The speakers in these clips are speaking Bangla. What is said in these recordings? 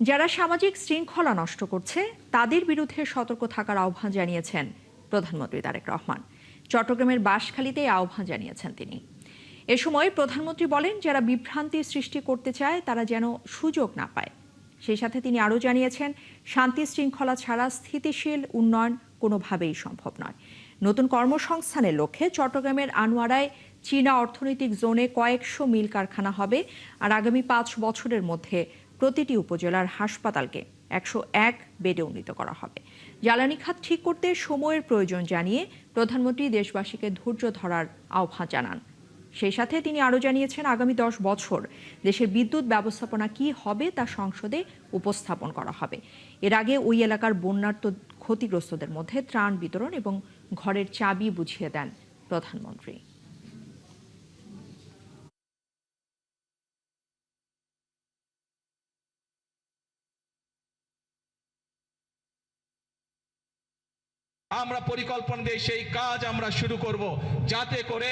যারা সামাজিক শৃঙ্খলা নষ্ট করছে তাদের বিরুদ্ধে সতর্ক থাকার আহ্বান জানিয়েছেন প্রধানমন্ত্রী তারেক রহমান। চট্টগ্রামের বাঁশখালীতে এই আহ্বান জানিয়েছেন তিনি। এ সময় প্রধানমন্ত্রী বলেন, যারা বিভ্রান্তি সৃষ্টি করতে চায় তারা যেন সুযোগ না পায়। সেই সাথে তিনি আরও জানিয়েছেন, শান্তি শৃঙ্খলা ছাড়া স্থিতিশীল উন্নয়ন কোনোভাবেই সম্ভব নয়। নতুন কর্মসংস্থানের লক্ষ্যে চট্টগ্রামের আনোয়ারায় চীনা অর্থনৈতিক জোনে কয়েকশো মিল কারখানা হবে, আর আগামী 5 বছরের মধ্যে প্রতিটি উপজেলার হাসপাতালকে 101 বেডে উন্নীত করা হবে। জ্বালানি খাত ঠিক করতে সময়ের প্রয়োজন জানিয়ে প্রধানমন্ত্রী দেশবাসীকে ধৈর্য ধরার আহ্বান জানান। সেই সাথে তিনি আরও জানিয়েছেন, আগামী 10 বছর দেশের বিদ্যুৎ ব্যবস্থাপনা কি হবে তা সংসদে উপস্থাপন করা হবে। এর আগে ওই এলাকার বন্যার্ত ক্ষতিগ্রস্তদের মধ্যে ত্রাণ বিতরণ এবং ঘরের চাবি বুঝিয়ে দেন প্রধানমন্ত্রী। আমরা পরিকল্পনা দিয়ে সেই কাজ আমরা শুরু করব, যাতে করে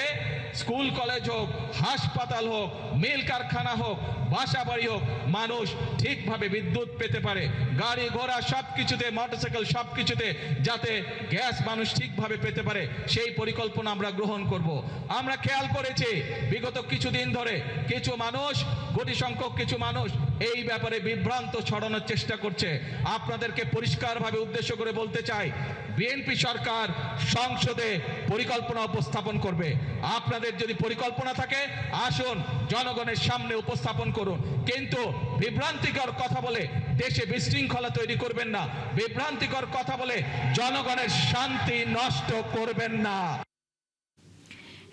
স্কুল কলেজ হোক, হাসপাতাল হোক, মিল কারখানা হোক, বাসা বাড়ি হোক, মানুষ ঠিকভাবে বিদ্যুৎ পেতে পারে। গাড়ি ঘোড়া সবকিছুতে, মোটরসাইকেল সবকিছুতে যাতে গ্যাস মানুষ ঠিকভাবে পেতে পারে, সেই পরিকল্পনা আমরা গ্রহণ করব। আমরা খেয়াল করেছি বিগত কিছুদিন ধরে কিছু মানুষ, কোটি সংখ্যক কিছু মানুষ এই ব্যাপারে বিভ্রান্ত ছড়ানোর চেষ্টা করছে। আপনাদেরকে পরিষ্কারভাবে উদ্দেশ্য করে বলতে চাই, বিএনপি সরকার সংসদে পরিকল্পনা উপস্থাপন করবে। আপনাদের যদি পরিকল্পনা থাকে, আসুন জনগণের সামনে উপস্থাপন করুন, কিন্তু বিভ্রান্তিকর কথা বলে দেশে বিশৃঙ্খলা তৈরি করবেন না, বিভ্রান্তিকর কথা বলে জনগণের শান্তি নষ্ট করবেন না।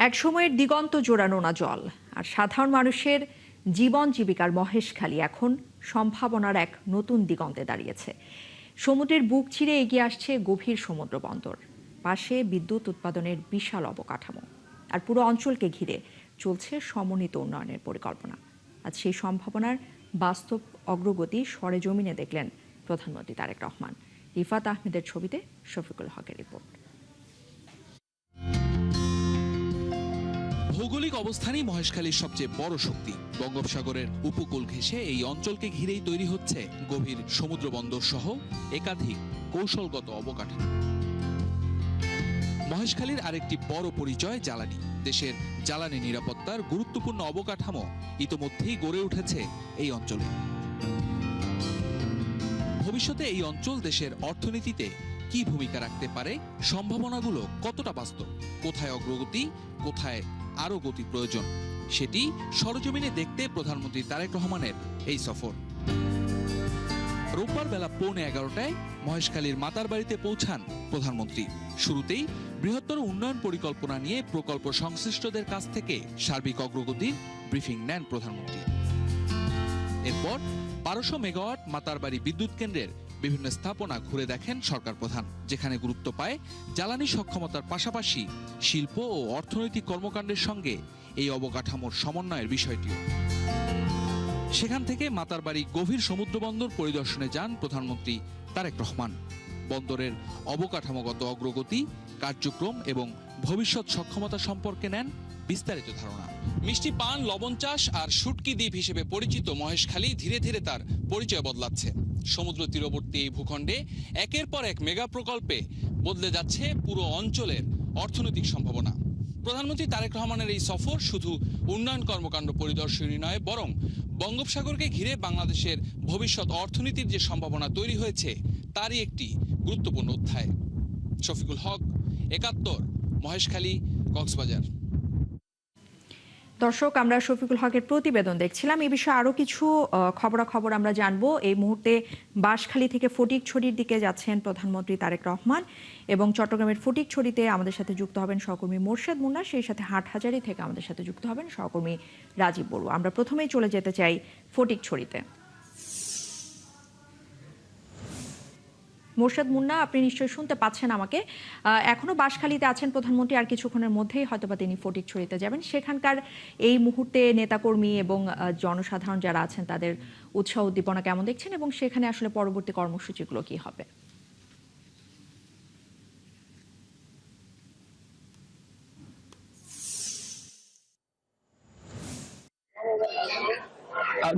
এক সময়ের দিগন্ত জোড়ানো না জল আর সাধারণ মানুষের জীবন জীবিকার মহেশখালী এখন সম্ভাবনার এক নতুন দিগন্তে দাঁড়িয়েছে। সমুদ্রের বুক চিরে এগিয়ে আসছে গভীর সমুদ্র বন্দর, পাশে বিদ্যুৎ উৎপাদনের বিশাল অবকাঠামো, আর পুরো অঞ্চলকে ঘিরে চলছে সমন্বিত উন্নয়নের পরিকল্পনা। আজ সেই সম্ভাবনার বাস্তব অগ্রগতি সরেজমিনে দেখলেন প্রধানমন্ত্রী তারেক রহমান। রিফাত আহমেদের ছবিতে শফিকুল হকের রিপোর্ট। ভৌগোলিক অবস্থানই মহেশখালীর সবচেয়ে বড় শক্তি। বঙ্গোপসাগরের উপকূল ঘেঁষে এই অঞ্চলকে ঘিরেই তৈরি হচ্ছে গভীর সমুদ্র বন্দর সহ একাধিক কৌশলগত অবকাঠামো। মহেশখালীর আরেকটি বড় পরিচয় জ্বালানি। দেশের জ্বালানি নিরাপত্তার গুরুত্বপূর্ণ অবকাঠামো ইতোমধ্যেই গড়ে উঠেছে এই অঞ্চলে। ভবিষ্যতে এই অঞ্চল দেশের অর্থনীতিতে কি ভূমিকা রাখতে পারে, সম্ভাবনাগুলো কতটা বাস্তব, কোথায় অগ্রগতি, কোথায় আরও গতি প্রয়োজন, সেটি সরজমিনে দেখতে প্রধানমন্ত্রী তারেক রহমানের এই সফর। রোববার বেলা 11:15টায় মহেশখালীর মাতারবাড়িতে পৌঁছান প্রধানমন্ত্রী। শুরুতেই বৃহত্তর উন্নয়ন পরিকল্পনা নিয়ে প্রকল্প সংশ্লিষ্টদের কাছ থেকে সার্বিক অগ্রগতির ব্রিফিং নেন প্রধানমন্ত্রী। এরপর 1200 মেগাওয়াট মাতারবাড়ি বিদ্যুৎ কেন্দ্রের বিভিন্ন স্থাপনা ঘুরে দেখেন সরকার প্রধান, যেখানে গুরুত্ব পায় জ্বালানি সক্ষমতার পাশাপাশি শিল্প ও অর্থনৈতিক কর্মকাণ্ডের সঙ্গে এই অবকাঠামোর সমন্বয়ের বিষয়টিও। সেখান থেকে মাতারবাড়ি গভীর সমুদ্র বন্দর পরিদর্শনে যান প্রধানমন্ত্রী তারেক রহমান। বন্দরের অবকাঠামোগত অগ্রগতি, কার্যক্রম এবং ভবিষ্যৎ সক্ষমতা সম্পর্কে নেন বিস্তারিত ধারণা। মিষ্টি পান, লবণ চাষ আর শুটকি দ্বীপ হিসেবে পরিচিত মহেশখালী ধীরে ধীরে তার পরিচয় বদলাচ্ছে। সমুদ্র তীরবর্তী এই ভূখণ্ডে একের পর এক মেগা প্রকল্পে বদলে যাচ্ছে পুরো অঞ্চলের অর্থনৈতিক সম্ভাবনা। প্রধানমন্ত্রী তারেক রহমানের এই সফর শুধু উন্নয়ন কর্মকাণ্ড পরিদর্শনী নয়, বরং বঙ্গোপসাগরকে ঘিরে বাংলাদেশের ভবিষ্যৎ অর্থনীতির যে সম্ভাবনা তৈরি হয়েছে তারই একটি গুরুত্বপূর্ণ অধ্যায়। শফিকুল হক, 71, মহেশখালী, কক্সবাজার। দর্শক, আমরা শফিকুল হকের প্রতিবেদন দেখছিলাম। এই বিষয়ে আরও কিছু খবরাখবর আমরা জানবো। এই মুহূর্তে বাঁশখালী থেকে ফটিকছড়ির দিকে যাচ্ছেন প্রধানমন্ত্রী তারেক রহমান, এবং চট্টগ্রামের ফটিকছড়িতে আমাদের সাথে যুক্ত হবেন সহকর্মী মোর্শেদ মুন্না, সেই সাথে হাটহাজারী থেকে আমাদের সাথে যুক্ত হবেন সহকর্মী রাজীব বড়ুয়া। আমরা প্রথমেই চলে যেতে চাই ফটিকছড়িতে। মোর্শেদ মুন্না, আপনি নিশ্চয়ই শুনতে পাচ্ছেন আমাকে। এখনো বাঁশখালীতে আছেন প্রধানমন্ত্রী, আর কিছুক্ষণের মধ্যেই হয়তোবা তিনি ফটিকছড়িতে যাবেন। সেখানকার এই মুহূর্তে নেতাকর্মী এবং জনসাধারণ যারা আছেন তাদের উৎসাহ উদ্দীপনা কেমন দেখছেন, এবং সেখানে আসলে পরবর্তী কর্মসূচিগুলো কি হবে?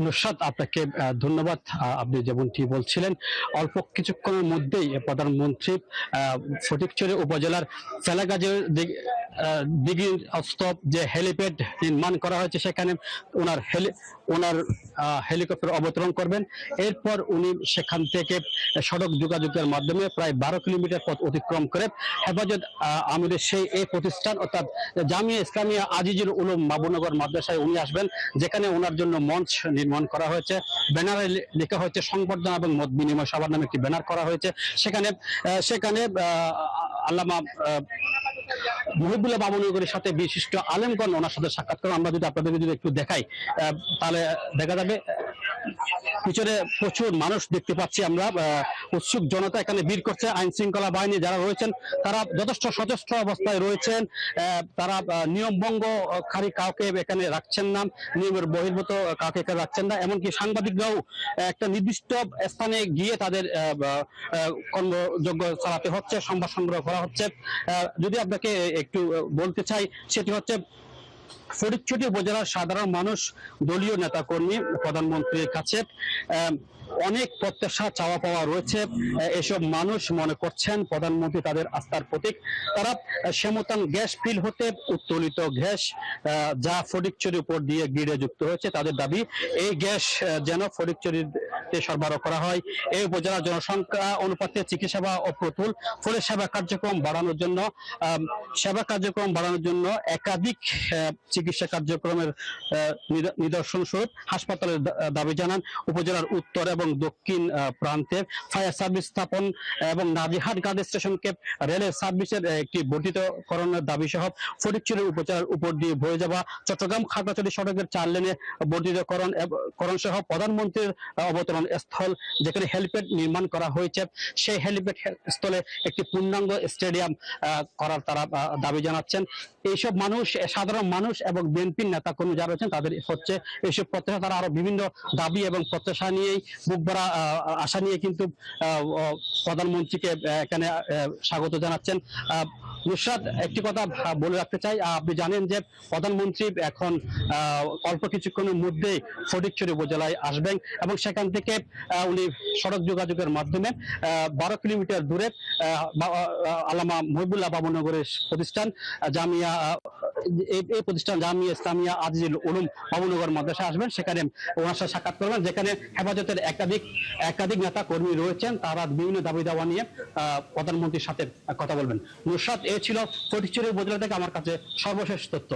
নুসরাত, আপনাকে ধন্যবাদ। আপনি যেমনটি বলছিলেন, অল্প কিছুক্ষণের মধ্যেই প্রধানমন্ত্রী ফটিকছড়ি উপজেলার ফেলাগাজের দিঘির স্তব যে হেলিপ্যাড নির্মাণ করা হয়েছে সেখানে ওনার হেলিকপ্টার অবতরণ করবেন। এরপর উনি সেখান থেকে সড়ক যোগাযোগের মাধ্যমে প্রায় 12 কিলোমিটার পথ অতিক্রম করে হেফাজত আমিরের এই প্রতিষ্ঠান অর্থাৎ জামিয়া ইসলামিয়া আজিজুল উলুম মাবুনগর মাদ্রাসায় উনি আসবেন, যেখানে ওনার জন্য মঞ্চ নির্মাণ করা হয়েছে। ব্যানারে লেখা হয়েছে সংবর্ধনা এবং মত বিনিময় সভার নামে একটি ব্যানার করা হয়েছে। সেখানে আল্লামা মহিবুল্লাহ বাবুনগরের সাথে বিশিষ্ট আলেমগণ ওনার সাথে সাক্ষাৎ করেন। আমরা যদি আপনাদেরকে যদি একটু দেখাই তাহলে দেখা যাবে পিছনে প্রচুর মানুষ দেখতে পাচ্ছি আমরা। উৎসুক জনতা এখানে ভিড় করছে। আইন শৃঙ্খলা বাহিনী যারা রয়েছেন তারা যথেষ্ট সচেষ্ট অবস্থায় রয়েছেন। তারা নিয়মভঙ্গকারী কাউকে এখানে রাখছেন না, নিয়মের বহির্ভূত কাউকে এখানে রাখছেন না। এমনকি সাংবাদিকরাও একটা নির্দিষ্ট স্থানে গিয়ে তাদের কর্মযোগ্য চালাতে হচ্ছে, সংবাদ সংগ্রহ করা হচ্ছে। যদি আপনাকে একটু বলতে চাই, সেটি হচ্ছে ফটিকছড়ি উপজেলার সাধারণ মানুষ, দলীয় নেতাকর্মী প্রধানমন্ত্রীর কাছে অনেক প্রত্যাশা চাওয়া পাওয়া রয়েছে। এসব মানুষ মনে করছেন প্রধানমন্ত্রী তাদের আস্থার প্রতীক। তারা শ্যামতান গ্যাস ফিল হতে উত্তোলিত গ্যাস যা ফটিকছড়ির উপর দিয়ে গ্রিডে যুক্ত হয়েছে, তাদের দাবি এই গ্যাস যেন ফটিকছড়িতে সরবরাহ করা হয়। এই উপজেলার জনসংখ্যা অনুপাতে চিকিৎসা সেবা অপ্রতুল, ফলে সেবা কার্যক্রম বাড়ানোর জন্য একাধিক চিকিৎসা কার্যক্রমের নিদর্শন স্বরূপ হাসপাতালের দাবি জানান। উপজেলার উত্তর এবং দক্ষিণ প্রান্তে ফায়ার সার্ভিস স্থাপন এবং নাজিরহাট গার্ড স্টেশনকে রেলের সার্ভিসের একটি বর্ধিতকরণের দাবি সহ ফটিকছড়ি উপজেলার উপর দিয়ে বয়ে যাওয়া চট্টগ্রাম খাগড়াছড়ি সড়কের 4 লেনে বর্ধিতকরণ সহ প্রধানমন্ত্রীর অবতরণ স্থল যেখানে হেলিপ্যাড নির্মাণ করা হয়েছে, সেই হেলিপ্যাড স্থলে একটি পূর্ণাঙ্গ স্টেডিয়াম করার তারা দাবি জানাচ্ছেন। এইসব মানুষ, সাধারণ মানুষ এবং বিএনপির নেতাকর্মী যারা রয়েছেন তাদের হচ্ছে এইসব প্রত্যাশা। তারা আরো বিভিন্ন দাবি এবং প্রত্যাশা নিয়েই বুক ভরা আশা নিয়ে কিন্তু প্রধানমন্ত্রীকে এখানে স্বাগত জানাচ্ছেন। নুসরাত, একটি কথা বলে রাখতে চাই, আপনি জানেন যে প্রধানমন্ত্রী এখন অল্প কিছুক্ষণের মধ্যেই ফটিকছড়ি উপজেলায় আসবেন এবং সেখান থেকে উনি সড়ক যোগাযোগের মাধ্যমে 12 কিলোমিটার দূরে আল্লামা মহিবুল্লাহ বাবুনগরের প্রতিষ্ঠান জামিয়া ইসলামিয়া আজিজুল উলুম বাবুনগর মাদ্রাসা আসবেন। সেখানে ওনার সাথে সাক্ষাৎ করবেন, যেখানে হেফাজতের একাধিক নেতা কর্মী রয়েছেন। তারা বিভিন্ন দাবি দাওয়া নিয়ে প্রধানমন্ত্রীর সাথে কথা বলবেন। নুসরাত, এ ছিল ফটিকছড়ি উপজেলা থেকে আমার কাছে সর্বশেষ তথ্য।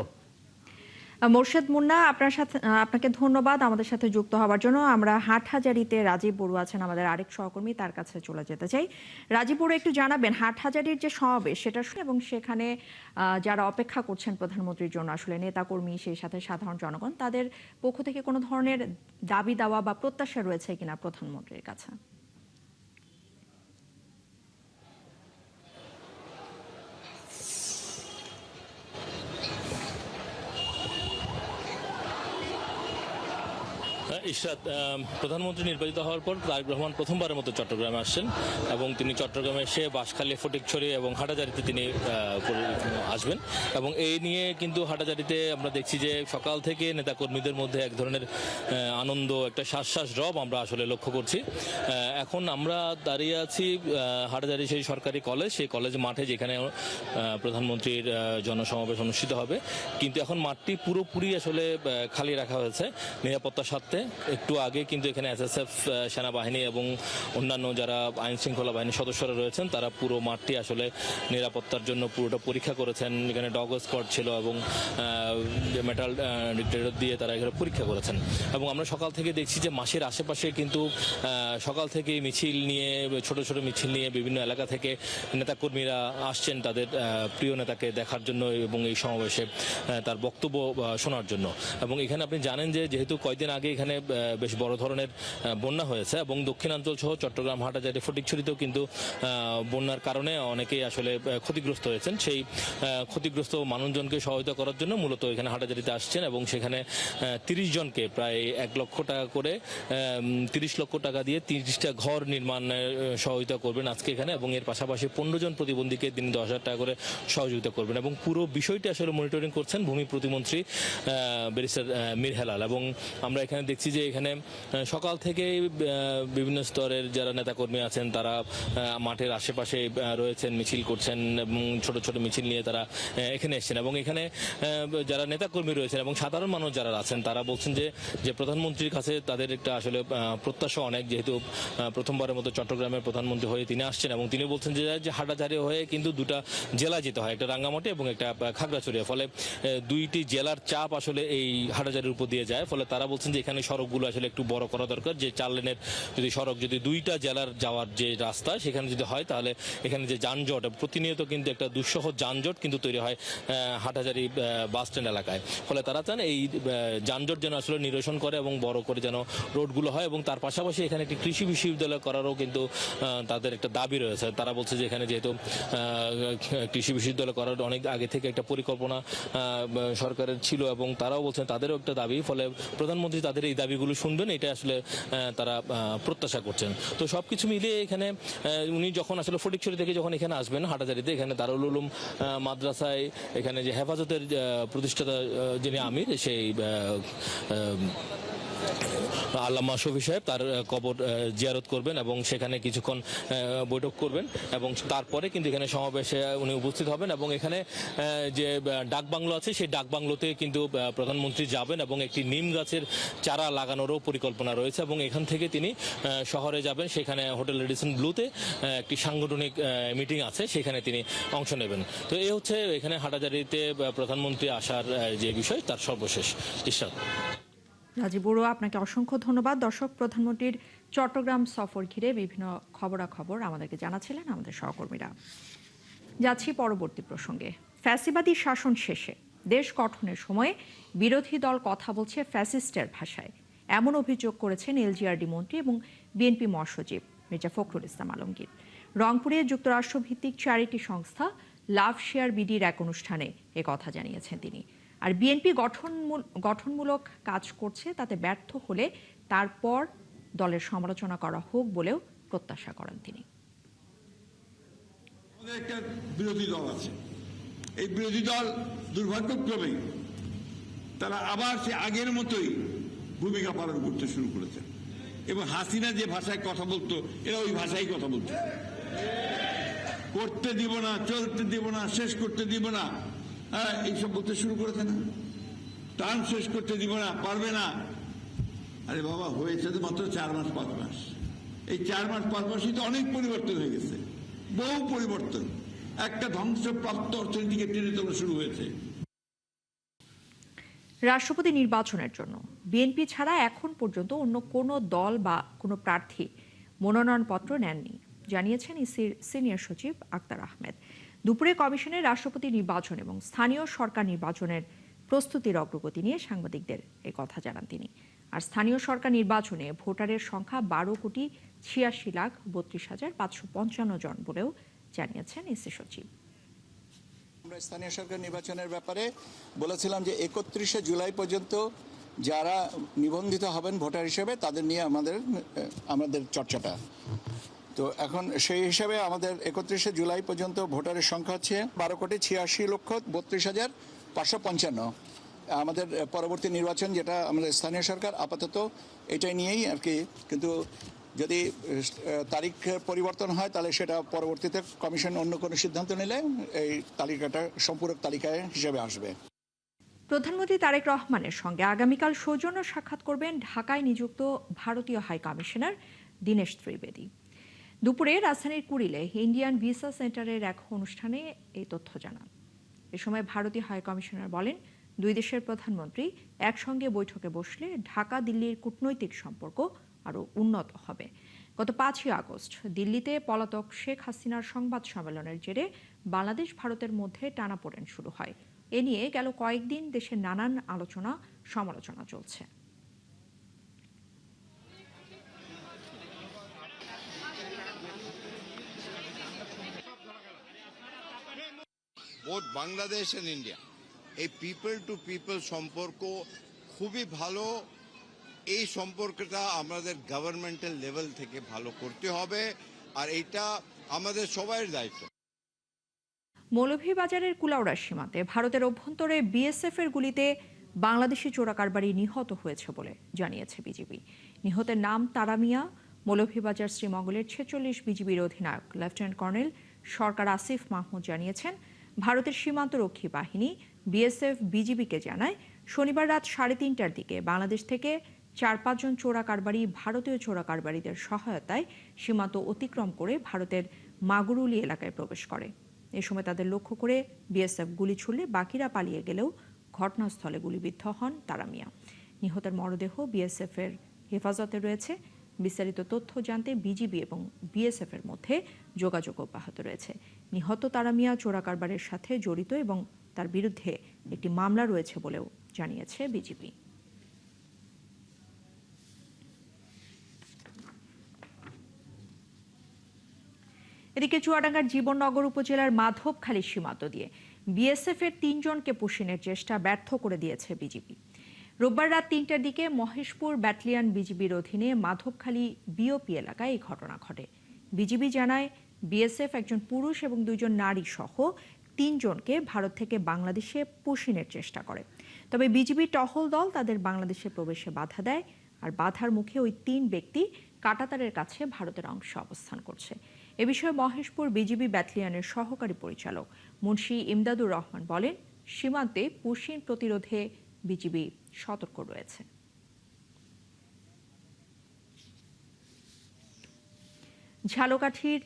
মোর্শেদ মুন্না, আপনাকে ধন্যবাদ আমাদের সাথে যুক্ত হওয়ার জন্য। আমরা হাটহাজারীতে রাজীব বড়ুয়া আছেন আমাদের আরেক সহকর্মী, তার কাছে চলে যেতে চাই। রাজীব বড়ুয়া, একটু জানাবেন হাটহাজারীর যে সমাবেশ সেটা এবং সেখানে যারা অপেক্ষা করছেন প্রধানমন্ত্রীর জন্য, আসলে নেতাকর্মী, সেই সাথে সাধারণ জনগণ, তাদের পক্ষ থেকে কোনো ধরনের দাবি দাওয়া বা প্রত্যাশা রয়েছে কিনা প্রধানমন্ত্রীর কাছে? ইশরাত, প্রধানমন্ত্রী নির্বাচিত হওয়ার পর তারেক রহমান প্রথমবারের মতো চট্টগ্রামে আসছেন এবং তিনি চট্টগ্রামে এসে বাঁশখালী, ফটিকছড়ি এবং হাটাজারিতে তিনি আসবেন। এবং এই নিয়ে কিন্তু হাটাজারিতে আমরা দেখছি যে সকাল থেকে নেতাকর্মীদের মধ্যে এক ধরনের আনন্দ, একটা শ্বাস রব আমরা আসলে লক্ষ্য করছি। এখন আমরা দাঁড়িয়ে আছি হাটাজারি সেই সরকারি কলেজ, সেই কলেজ মাঠে, যেখানে প্রধানমন্ত্রীর জনসমাবেশ অনুষ্ঠিত হবে। কিন্তু এখন মাঠটি পুরোপুরি আসলে খালি রাখা হয়েছে নিরাপত্তার স্বার্থে। একটু আগে কিন্তু এখানে এসএসএফ সেনাবাহিনী এবং অন্যান্য যারা আইন শৃঙ্খলা বাহিনীর সদস্যরা রয়েছেন তারা পুরো মাঠটি আসলে নিরাপত্তার জন্য পুরোটা পরীক্ষা করেছেন। এখানে ডগ স্কোয়াড ছিল এবং মেটাল ডিটেক্টর দিয়ে তারা এখানে পরীক্ষা করেছেন। এবং আমরা সকাল থেকে দেখছি যে মাসের আশেপাশে কিন্তু সকাল থেকে মিছিল নিয়ে, ছোট ছোট মিছিল নিয়ে বিভিন্ন এলাকা থেকে নেতাকর্মীরা আসছেন তাদের প্রিয় নেতাকে দেখার জন্য এবং এই সমাবেশে তার বক্তব্য শোনার জন্য। এবং এখানে আপনি জানেন যে যেহেতু কয়েকদিন আগে এখানে বেশ বড় ধরনের বন্যা হয়েছে এবং দক্ষিণাঞ্চল সহ চট্টগ্রাম, হাটাজারি, ফটিকছড়িতেও কিন্তু বন্যার কারণে অনেকেই আসলে ক্ষতিগ্রস্ত হয়েছেন। সেই ক্ষতিগ্রস্ত মানুষজনকে সহায়তা করার জন্য মূলত এখানে হাটাজারিতে আসছেন এবং সেখানে 30 জনকে প্রায় 1 লক্ষ টাকা করে 30 লক্ষ টাকা দিয়ে 30টা ঘর নির্মাণের সহায়তা করবেন আজকে এখানে। এবং এর পাশাপাশি 15 জন প্রতিবন্ধীকে তিনি 10,000 টাকা করে সহযোগিতা করবেন। এবং পুরো বিষয়টি আসলে মনিটরিং করছেন ভূমি প্রতিমন্ত্রী ব্যারিস্টার মীর হেলাল। এবং আমরা এখানে দেখছি যে এখানে সকাল থেকেই বিভিন্ন স্তরের যারা নেতাকর্মী আছেন তারা মাঠের আশেপাশে রয়েছেন, মিছিল করছেন এবং ছোট ছোট মিছিল নিয়ে তারা এখানে এসেছেন। এবং এখানে যারা নেতাকর্মী রয়েছেন এবং সাধারণ মানুষ যারা আছেন তারা বলছেন যে প্রধানমন্ত্রীর কাছে তাদের একটা আসলে প্রত্যাশা অনেক, যেহেতু প্রথমবারের মতো চট্টগ্রামের প্রধানমন্ত্রী হয়ে তিনি আসছেন। এবং তিনি বলছেন যে হাটাজারি হয়ে কিন্তু দুটা জেলা যেতে হয়, একটা রাঙ্গামাটি এবং একটা খাগড়াছড়িয়া, ফলে দুইটি জেলার চাপ আসলে এই হাটাজারির উপর দিয়ে যায়। ফলে তারা বলছেন যে এখানে সড়কগুলো আসলে একটু বড় করা দরকার, যে 4 লেনের যদি সড়ক যদি দুইটা জেলার যাওয়ার যে রাস্তা সেখানে যদি হয় তাহলে এখানে যে যানজট প্রতিনিয়ত কিন্তু একটা দুঃসহ যানজট কিন্তু তৈরি হয় হাটাজারি বাস স্ট্যান্ড এলাকায়। ফলে তারা চান এই যানজট যেন আসলে নিরসন করে এবং বড় করে যেন রোডগুলো হয়। এবং তার পাশাপাশি এখানে একটি কৃষি বিশ্ববিদ্যালয় করারও কিন্তু তাদের একটা দাবি রয়েছে। তারা বলছে যে এখানে যেহেতু কৃষি বিশ্ববিদ্যালয় করার অনেক আগে থেকে একটা পরিকল্পনা সরকারের ছিল এবং তারাও বলছেন তাদেরও একটা দাবি, ফলে প্রধানমন্ত্রী তাদের এই দাবিগুলো শুনবেন, এটা আসলে তারা প্রত্যাশা করছেন। তো সবকিছু মিলিয়ে এখানে উনি যখন আসলে ফটিকছড়ি থেকে যখন এখানে আসবেন হাটাজারিতে, এখানে দারুল উলুম মাদ্রাসায় এখানে যে হেফাজতের প্রতিষ্ঠাতা যিনি আমির সেই আল্লামা শফি সাহেব তার কবর জিয়ারত করবেন এবং সেখানে কিছুক্ষণ বৈঠক করবেন এবং তারপরে কিন্তু এখানে সমাবেশে উনি উপস্থিত হবেন। এবং এখানে যে ডাকবাংলো আছে সেই ডাকবাংলোতে কিন্তু প্রধানমন্ত্রী যাবেন এবং একটি নিম গাছের চারা লাগানোরও পরিকল্পনা রয়েছে। এবং এখান থেকে তিনি শহরে যাবেন, সেখানে হোটেল রেডিসন ব্লুতে একটি সাংগঠনিক মিটিং আছে, সেখানে তিনি অংশ নেবেন। তো এই হচ্ছে এখানে হাটাজারিতে প্রধানমন্ত্রী আসার যে বিষয় তার সর্বশেষ ইশারা। রাজীব বড়ুয়া, আপনাকে অসংখ্য ধন্যবাদ। দর্শক, প্রধানমন্ত্রীর চট্টগ্রাম সফর ঘিরে বিভিন্ন খবরাখবর আমাদেরকে জানাচ্ছিলেন আমাদের সহকর্মীরা। যাচ্ছি পরবর্তী প্রসঙ্গে। ফ্যাসিবাদী শাসন শেষে দেশ গঠনের সময় বিরোধী দল কথা বলছে ফ্যাসিস্টের ভাষায়, এমন অভিযোগ করেছেন এলজিআরডি মন্ত্রী এবং বিএনপি মহাসচিব মির্জা ফখরুল ইসলাম আলমগীর। রংপুরে যুক্তরাষ্ট্রভিত্তিক চ্যারিটি সংস্থা লাভ শেয়ার বিডির এক অনুষ্ঠানে কথা জানিয়েছেন তিনি। আর বিএনপি গঠনমূলক কাজ করছে, তাতে ব্যর্থ হলে তারপর দলের সমালোচনা করা হোক বলেও প্রত্যাশা করেন তিনি। আমাদের একটা বিরোধী দল আছে, এই বিরোধী দল দুর্ভাগ্যক্রমে তারা আবার সে আগের মতোই ভূমিকা পালন করতে শুরু করেছে এবং হাসিনা যে ভাষায় কথা বলতো এরা ওই ভাষায় কথা বলতো। করতে দিব না, চলতে দিব না, শেষ করতে দিব না, এইসব বলতে শুরু করেছে না। টার্ম শেষ করতে দিব না, পারবে না। আরে বাবা, হয়েছে তো মাত্র 4 মাস 5 মাস। এই 4 মাস 5 মাসই তো অনেক পরিবর্তন হয়ে গেছে, বহু পরিবর্তন। একটা ধ্বংসপ্রাপ্ত অর্থনীতিকে টেনে তোলা শুরু হয়েছে। রাষ্ট্রপতি নির্বাচনের জন্য বিএনপি ছাড়া এখন পর্যন্ত অন্য কোনো দল বা কোনো প্রার্থী মনোনয়নপত্র নেননি, জানিয়েছেন ইসির সিনিয়র সচিব আক্তার আহমেদ। দুপুরে কমিশনে রাষ্ট্রপতি নির্বাচন এবং স্থানীয় সরকার নির্বাচনের প্রস্তুতির অগ্রগতি নিয়ে সাংবাদিকদের এই কথা জানান তিনি। আর স্থানীয় সরকার নির্বাচনে ভোটারের সংখ্যা 12,86,32,555 জন বলেও জানিয়েছেন ইসি সচিব। আমরা স্থানীয় সরকার নির্বাচনের ব্যাপারে বলেছিলাম যে 31শে জুলাই পর্যন্ত যারা নিবন্ধিত হবেন ভোটার হিসেবে তাদের নিয়ে আমাদের চর্চাটা। তো এখন সেই হিসাবে আমাদের 31শে জুলাই পর্যন্ত ভোটারের সংখ্যা হচ্ছে 12,86,32,555। আমাদের পরবর্তী নির্বাচন যেটা আমাদের স্থানীয় সরকার, আপাতত এটাই নিয়েই আর কি। কিন্তু যদি তারিখ পরিবর্তন হয় তাহলে সেটা পরবর্তীতে কমিশন অন্য কোনো সিদ্ধান্ত নিলে এই তালিকাটা সম্পূরক তালিকায় হিসেবে আসবে। প্রধানমন্ত্রী তারেক রহমানের সঙ্গে আগামীকাল সৌজন্য সাক্ষাৎ করবেন ঢাকায় নিযুক্ত ভারতীয় হাই কমিশনার দীনেশ ত্রিবেদী। দুপুরে রাজধানীর কুড়িলে ইন্ডিয়ান ভিসা সেন্টারের এক অনুষ্ঠানে এই তথ্য জানান। এ সময় ভারতীয় হাই কমিশনার বলেন, দুই দেশের প্রধানমন্ত্রী একসঙ্গে বৈঠকে বসলে ঢাকা দিল্লির কূটনৈতিক সম্পর্ক আরও উন্নত হবে। গত 5ই আগস্ট দিল্লিতে পলাতক শেখ হাসিনার সংবাদ সম্মেলনের জেরে বাংলাদেশ ভারতের মধ্যে টানাপোড়েন শুরু হয়। এ নিয়ে গেল কয়েকদিন দেশের নানান আলোচনা সমালোচনা চলছে। বোথ বাংলাদেশ এন্ড ইন্ডিয়া এই পিপল টু পিপল সম্পর্ক খুবই ভালো। এই সম্পর্কটা আমাদের গভর্নমেন্টাল লেভেল থেকে ভালো করতে হবে, আর এটা আমাদের সবাই দায়িত্ব। মৌলভীবাজারের কুলাউড়া সীমান্তে ভারতের অভ্যন্তরে বিএসএফ এর গুলিতে বাংলাদেশি চোরাকারবারি নিহত হয়েছে বলে জানিয়েছে বিজিবি। নিহতের নাম তারা মিয়া। মৌলভীবাজার শ্রীমঙ্গলের 46 বিজিবির অধিনায়ক লেফটেন্যান্ট কর্নেল সরকার আসিফ মাহমুদ জানিয়েছেন, ভারতের সীমান্তরক্ষী বাহিনী বিএসএফ বিজিবিকে জানায় শনিবার রাত 3:30টার দিকে বাংলাদেশ থেকে 4-5 জন চোরাকারবারি ভারতীয় চোরাকারবারিদের সহায়তায় সীমান্ত অতিক্রম করে ভারতের মাগুরুলি এলাকায় প্রবেশ করে। এ সময় তাদের লক্ষ্য করে বিএসএফ গুলি ছুড়লে বাকিরা পালিয়ে গেলেও ঘটনাস্থলে গুলিবিদ্ধ হন তারা মিয়া। নিহতের মরদেহ বিএসএফ এর হেফাজতে রয়েছে। বিস্তারিত তথ্য জানতে বিজিবি এবং বিএসএফ এর মধ্যে যোগাযোগ অব্যাহত রয়েছে। নিহত তারা মিয়া চোরাকারবারের সাথে জড়িত এবং তার বিরুদ্ধে একটি মামলা রয়েছে বলেও জানিয়েছে বিজিবি। এদিকে চুয়াডাঙ্গার জীবননগর উপজেলার মাধবখালী সীমান্ত দিয়ে বিএসএফ এর 3 জনকে পুশিনের চেষ্টা ব্যর্থ করে দিয়েছে বিজিবি। রোববার রাত 3টার দিকে মহেশপুর ব্যাটালিয়ন বিজিবির অধীনে মাধবখালী বিওপি এলাকায় এই ঘটনা ঘটে। বিজিবি জানায়, বিএসএফ একজন পুরুষ এবং 2 জন নারী সহ 3 জনকে ভারত থেকে বাংলাদেশে পুশিনের চেষ্টা করে। তবে বিজিবি টহল দল তাদের বাংলাদেশে প্রবেশে বাধা দেয়। আর বাধার মুখে ওই 3 ব্যক্তি কাঁটাতারের কাছে ভারতের অংশে অবস্থান করছে। এ বিষয়ে মহেশপুর বিজিবি ব্যাটালিয়নের সহকারী পরিচালক মুন্সি ইমদাদুর রহমান বলেন, সীমান্তে পুশিন প্রতিরোধে বিজিবি সতর্ক রয়েছে। ঝালকাঠির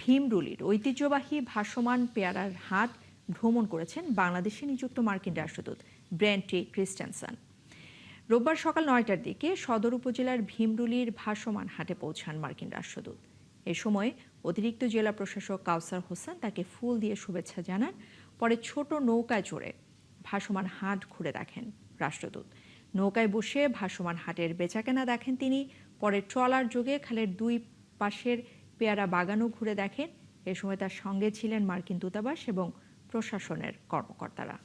ভীমরুলির ঐতিহ্যবাহী ভাসমান পেয়ারার হাট ভ্রমণ করেছেন বাংলাদেশে নিযুক্ত মার্কিন রাষ্ট্রদূত ব্রেন্ট টি. ক্রিস্টেনসন। রোববার সকাল 9টার দিকে সদর উপজেলার ভীমরুলির ভাসমান হাটে পৌঁছান মার্কিন রাষ্ট্রদূত। এ সময় অতিরিক্ত জেলা প্রশাসক কাউসার হোসেন তাকে ফুল দিয়ে শুভেচ্ছা জানান। পরে ছোট নৌকায় চড়ে ভাসমান হাট ঘুরে দেখেন রাষ্ট্রদূত। নৌকায় বসে ভাসমান হাটের বেচাকেনা দেখেন তিনি। পরে ট্রলার যোগে খালের 2 পাশের পেয়ারা বাগানও ঘুরে দেখেন। এ সময় তার সঙ্গে ছিলেন মার্কিন দূতাবাস এবং প্রশাসনের কর্মকর্তারা।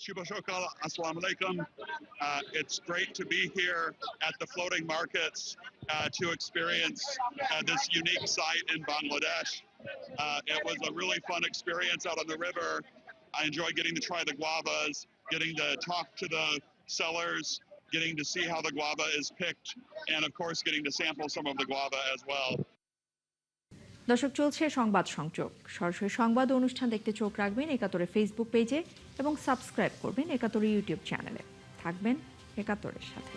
Shubha Shokal, Assalamu alaikum. It's great to be here at the floating markets to experience this unique site in Bangladesh. It was a really fun experience out on the river. I enjoyed getting to try the guavas, getting to talk to the sellers, getting to see how the guava is picked, and of course getting to sample some of the guava as well. দর্শক, চলছে সংবাদ সংযোগ। সরাসরি সংবাদ অনুষ্ঠান দেখতে চোখ রাখবেন একাত্তরের ফেসবুক পেজে এবং সাবস্ক্রাইব করবেন একাত্তরের ইউটিউব চ্যানেলে। থাকবেন একাত্তরের সাথে।